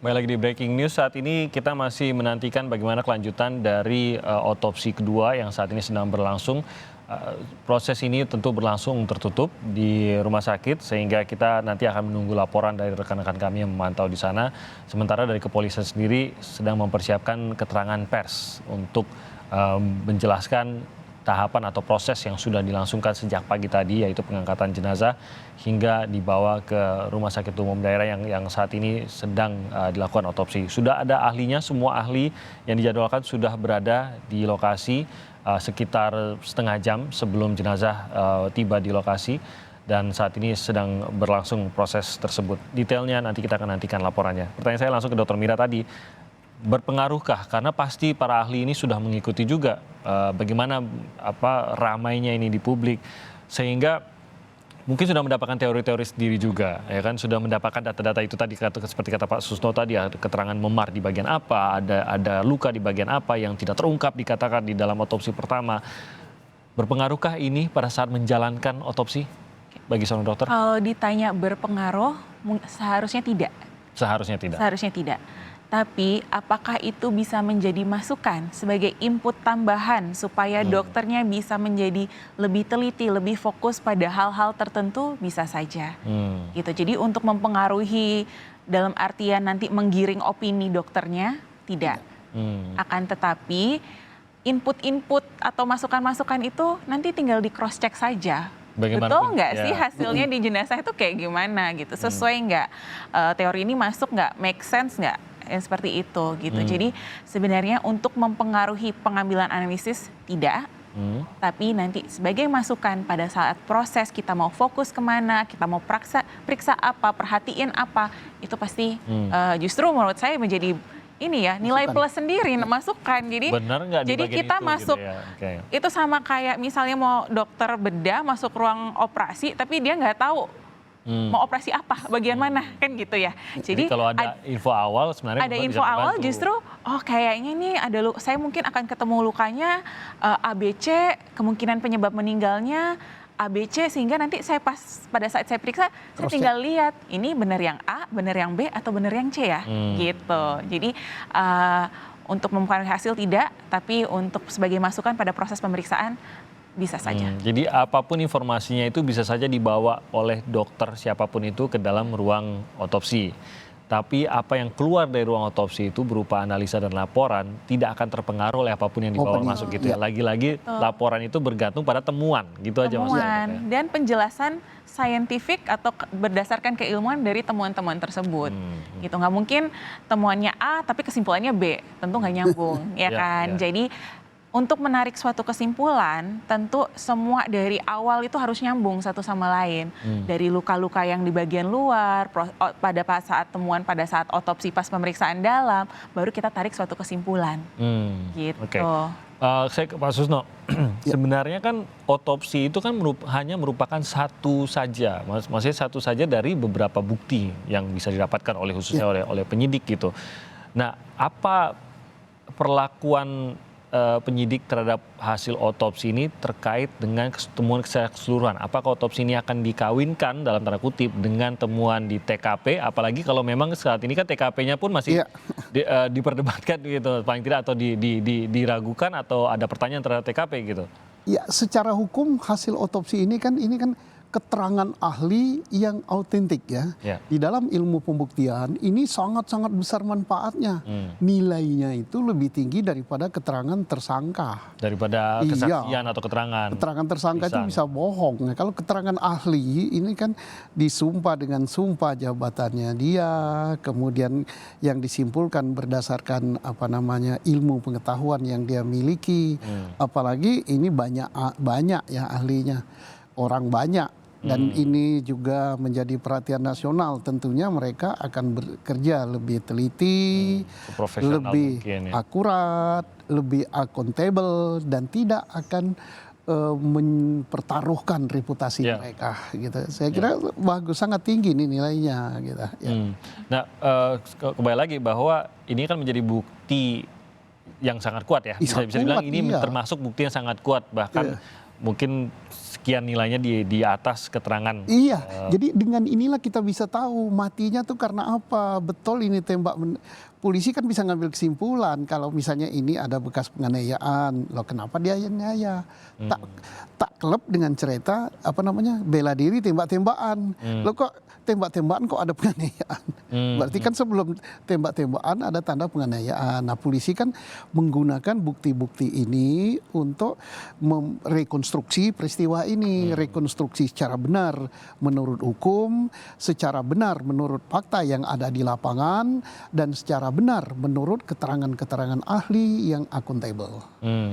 Kembali lagi di Breaking News. Saat ini kita masih menantikan bagaimana kelanjutan dari otopsi kedua yang saat ini sedang berlangsung. Proses ini tentu berlangsung tertutup di rumah sakit sehingga kita nanti akan menunggu laporan dari rekan-rekan kami yang memantau di sana. Sementara dari kepolisian sendiri sedang mempersiapkan keterangan pers untuk menjelaskan tahapan atau proses yang sudah dilangsungkan sejak pagi tadi, yaitu pengangkatan jenazah hingga dibawa ke rumah sakit umum daerah yang saat ini sedang dilakukan otopsi. Sudah ada ahlinya, semua ahli yang dijadwalkan sudah berada di lokasi sekitar setengah jam sebelum jenazah tiba di lokasi, dan saat ini sedang berlangsung proses tersebut. Detailnya nanti kita akan nantikan laporannya. Pertanyaan saya langsung ke Dr. Mira tadi. Berpengaruhkah? Karena pasti para ahli ini sudah mengikuti juga bagaimana ramainya ini di publik, sehingga mungkin sudah mendapatkan teori-teori sendiri juga, ya kan, sudah mendapatkan data-data itu tadi seperti kata Pak Susno tadi, keterangan memar di bagian apa, ada luka di bagian apa yang tidak terungkap dikatakan di dalam otopsi pertama. Berpengaruhkah ini pada saat menjalankan otopsi bagi seorang dokter? Kalau ditanya berpengaruh, seharusnya tidak. Seharusnya tidak. Seharusnya tidak. Tapi apakah itu bisa menjadi masukan sebagai input tambahan supaya dokternya bisa menjadi lebih teliti, lebih fokus pada hal-hal tertentu, bisa saja. Gitu. Jadi untuk mempengaruhi dalam artian nanti menggiring opini dokternya, tidak. Akan tetapi input-input atau masukan-masukan itu nanti tinggal di cross check saja. Betul nggak sih hasilnya di jenazah itu kayak gimana gitu, sesuai nggak, teori ini masuk nggak, make sense nggak, yang seperti itu gitu. Jadi sebenarnya untuk mempengaruhi pengambilan analisis tidak, tapi nanti sebagai masukan pada saat proses kita mau fokus kemana, kita mau periksa apa, perhatiin apa, itu pasti justru menurut saya menjadi ini ya, nilai plus sendiri, masukan. Jadi benar nggak jadi kita itu, masuk gitu ya? Okay. Itu sama kayak misalnya mau dokter bedah masuk ruang operasi tapi dia nggak tahu mau operasi apa, bagian mana, kan gitu ya. Jadi kalau ada info awal sebenarnya ada info awal justru kayaknya nih saya mungkin akan ketemu lukanya ABC, kemungkinan penyebab meninggalnya ABC, sehingga nanti pada saat saya periksa saya tinggal lihat ini benar yang A, benar yang B, atau benar yang C ya, gitu. Jadi untuk mempengaruhi hasil tidak, tapi untuk sebagai masukan pada proses pemeriksaan bisa saja. Jadi apapun informasinya itu bisa saja dibawa oleh dokter siapapun itu ke dalam ruang otopsi. Tapi apa yang keluar dari ruang otopsi itu berupa analisa dan laporan tidak akan terpengaruh oleh apapun yang dibawa masuk gitu ya. Lagi-lagi laporan itu bergantung pada temuan, gitu aja maksudnya. Dan penjelasan saintifik atau berdasarkan keilmuan dari temuan-temuan tersebut. Gitu, nggak mungkin temuannya A tapi kesimpulannya B, tentu nggak nyambung, ya kan. Jadi untuk menarik suatu kesimpulan, tentu semua dari awal itu harus nyambung satu sama lain. Dari luka-luka yang di bagian luar, pada saat temuan, pada saat otopsi, pas pemeriksaan dalam, baru kita tarik suatu kesimpulan. Gitu. Okay. Saya ke Pak Susno, sebenarnya kan otopsi itu kan hanya merupakan satu saja, maksudnya satu saja dari beberapa bukti yang bisa didapatkan khususnya oleh penyidik gitu. Nah, apa perlakuan penyidik terhadap hasil otopsi ini terkait dengan temuan secara keseluruhan? Apakah otopsi ini akan dikawinkan dalam tanda kutip dengan temuan di TKP? Apalagi kalau memang saat ini kan TKP-nya pun masih diperdebatkan gitu, paling tidak, atau diragukan atau ada pertanyaan terhadap TKP gitu. Ya, secara hukum hasil otopsi ini kan keterangan ahli yang autentik ya. Di dalam ilmu pembuktian ini sangat-sangat besar manfaatnya. Nilainya itu lebih tinggi daripada keterangan tersangka. Daripada kesaksian atau keterangan. Keterangan tersangka itu bisa bohong. Nah, kalau keterangan ahli ini kan disumpah dengan sumpah jabatannya dia, kemudian yang disimpulkan berdasarkan ilmu pengetahuan yang dia miliki. Apalagi ini banyak ya ahlinya. Orang banyak. Dan ini juga menjadi perhatian nasional. Tentunya mereka akan bekerja lebih teliti, lebih akurat, lebih akuntabel, dan tidak akan mempertaruhkan reputasi mereka. Gitu. Saya kira bagus, sangat tinggi nih nilainya. Gitu. Nah, kembali lagi bahwa ini kan menjadi bukti yang sangat kuat ya. Bisa dibilang ini termasuk bukti yang sangat kuat. Bahkan mungkin sekian nilainya di atas keterangan. Iya, jadi dengan inilah kita bisa tahu matinya tuh karena apa. Betul ini tembak. Polisi kan bisa ngambil kesimpulan kalau misalnya ini ada bekas penganiayaan. Loh kenapa dia nyaya? Tak klep dengan cerita bela diri tembak-tembakan. Loh kok tembak-tembakan kok ada penganiayaan? Berarti kan sebelum tembak-tembakan ada tanda penganiayaan. Nah, polisi kan menggunakan bukti-bukti ini untuk merekonstruksi peristiwa ini, rekonstruksi secara benar menurut hukum, secara benar menurut fakta yang ada di lapangan, dan secara benar menurut keterangan-keterangan ahli yang akuntabel.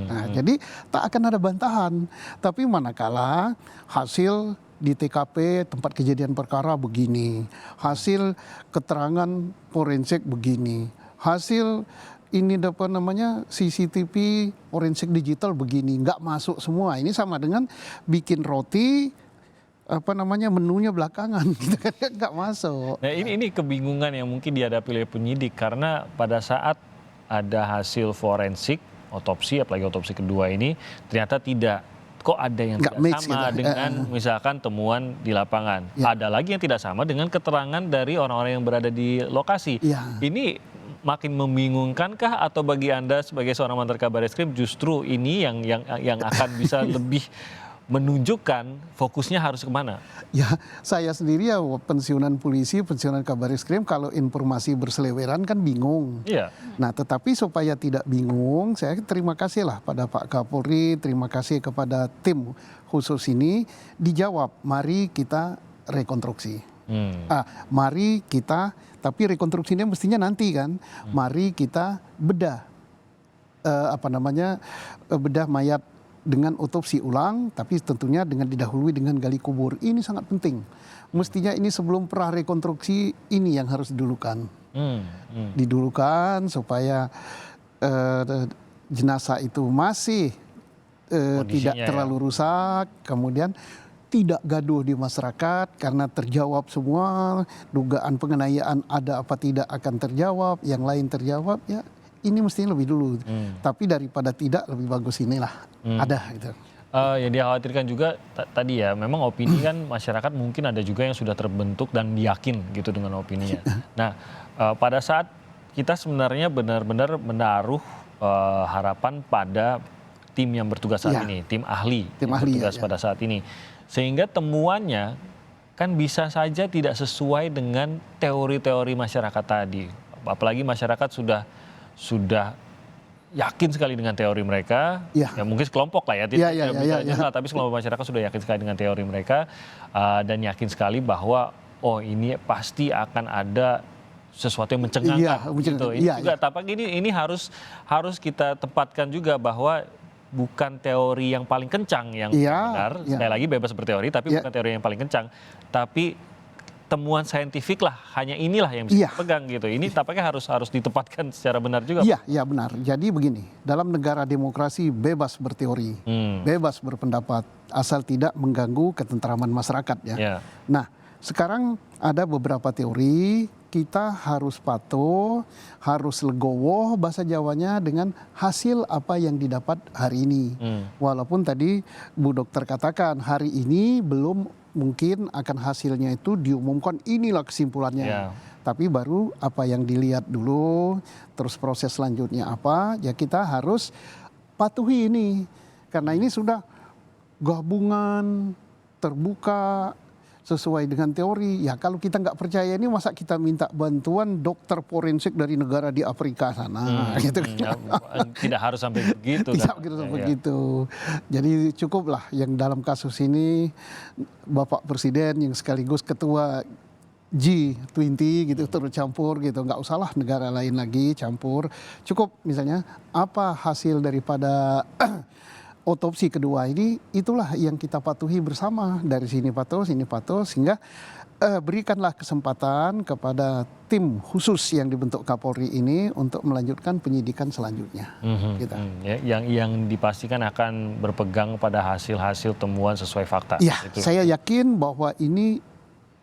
Nah, jadi tak akan ada bantahan. Tapi manakala hasil di TKP tempat kejadian perkara begini, hasil keterangan forensik begini, hasil ini CCTV forensik digital begini, nggak masuk semua. Ini sama dengan bikin roti menunya belakangan gitu kan, nggak masuk. Nah, ini kebingungan yang mungkin dihadapi oleh penyidik karena pada saat ada hasil forensik otopsi, apalagi otopsi kedua ini ternyata tidak, kok ada yang tidak sama gitu dengan misalkan temuan di lapangan. Ada lagi yang tidak sama dengan keterangan dari orang-orang yang berada di lokasi. Ini makin membingungkankah, atau bagi Anda sebagai seorang mantan Kabareskrim justru ini yang akan bisa lebih menunjukkan fokusnya harus kemana? Ya, saya sendiri ya pensiunan polisi, pensiunan Kabareskrim, kalau informasi berseliweran kan bingung. Iya. Nah, tetapi supaya tidak bingung, saya terima kasih lah pada Pak Kapolri, terima kasih kepada tim khusus ini, dijawab, mari kita rekonstruksi. Mari kita, tapi rekonstruksinya mestinya nanti kan, mari kita bedah, bedah mayat dengan otopsi ulang, tapi tentunya dengan didahului dengan gali kubur. Ini sangat penting. Mestinya ini sebelum pra rekonstruksi ini yang harus didulukan. Didulukan supaya jenazah itu masih tidak terlalu rusak, kemudian tidak gaduh di masyarakat karena terjawab semua, dugaan penganiayaan ada apa tidak akan terjawab, yang lain terjawab, ya ini mestinya lebih dulu. Tapi daripada tidak, lebih bagus inilah ada gitu. Yang dikhawatirkan juga tadi ya, memang opini kan masyarakat mungkin ada juga yang sudah terbentuk dan yakin gitu dengan opininya. Nah, pada saat kita sebenarnya benar-benar menaruh harapan pada tim yang bertugas saat ini, tim ahli yang bertugas pada saat ini, sehingga temuannya kan bisa saja tidak sesuai dengan teori-teori masyarakat tadi. Apalagi masyarakat sudah yakin sekali dengan teori mereka, ya mungkin sekelompok lah ya, tidak bisa general, tapi sekelompok masyarakat sudah yakin sekali dengan teori mereka, dan yakin sekali bahwa oh ini pasti akan ada sesuatu yang mencengangkan. Gitu. Ini juga tampaknya ini harus kita tempatkan juga bahwa bukan teori yang paling kencang yang benar, sekali lagi bebas berteori, tapi bukan teori yang paling kencang, tapi temuan saintifik lah, hanya inilah yang bisa dipegang gitu. Ini tampaknya harus ditempatkan secara benar juga. Iya benar. Jadi begini, dalam negara demokrasi bebas berteori, bebas berpendapat, asal tidak mengganggu ketentraman masyarakat ya. Nah, sekarang ada beberapa teori, kita harus patuh, harus legowo bahasa Jawanya dengan hasil apa yang didapat hari ini. Walaupun tadi Bu Dokter katakan hari ini belum mungkin akan hasilnya itu diumumkan, inilah kesimpulannya. Tapi baru apa yang dilihat dulu, terus proses selanjutnya apa, ya kita harus patuhi ini. Karena ini sudah gabungan, terbuka, sesuai dengan teori. Ya kalau kita nggak percaya ini, masa kita minta bantuan dokter forensik dari negara di Afrika sana gitu kan. Tidak harus sampai begitu. Tidak sampai begitu. Jadi cukuplah yang dalam kasus ini Bapak Presiden yang sekaligus ketua G20 gitu turut campur gitu, nggak usahlah negara lain lagi campur. Cukup misalnya apa hasil daripada otopsi kedua ini, itulah yang kita patuhi bersama, dari sini patuh sehingga berikanlah kesempatan kepada tim khusus yang dibentuk Kapolri ini untuk melanjutkan penyidikan selanjutnya. Gitu. Yang dipastikan akan berpegang pada hasil-hasil temuan sesuai fakta. Ya, saya yakin bahwa ini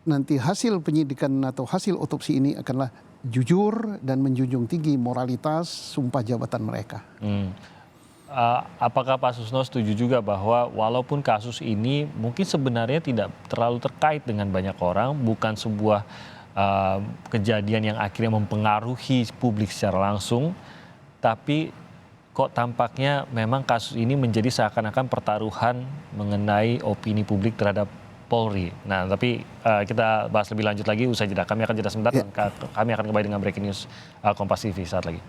nanti hasil penyidikan atau hasil otopsi ini akanlah jujur dan menjunjung tinggi moralitas sumpah jabatan mereka. apakah Pak Susno setuju juga bahwa walaupun kasus ini mungkin sebenarnya tidak terlalu terkait dengan banyak orang, bukan sebuah kejadian yang akhirnya mempengaruhi publik secara langsung, tapi kok tampaknya memang kasus ini menjadi seakan-akan pertaruhan mengenai opini publik terhadap Polri. Nah, tapi kita bahas lebih lanjut lagi usai jeda. Kami akan jeda sebentar dan kami akan kembali dengan breaking news Kompas TV saat lagi.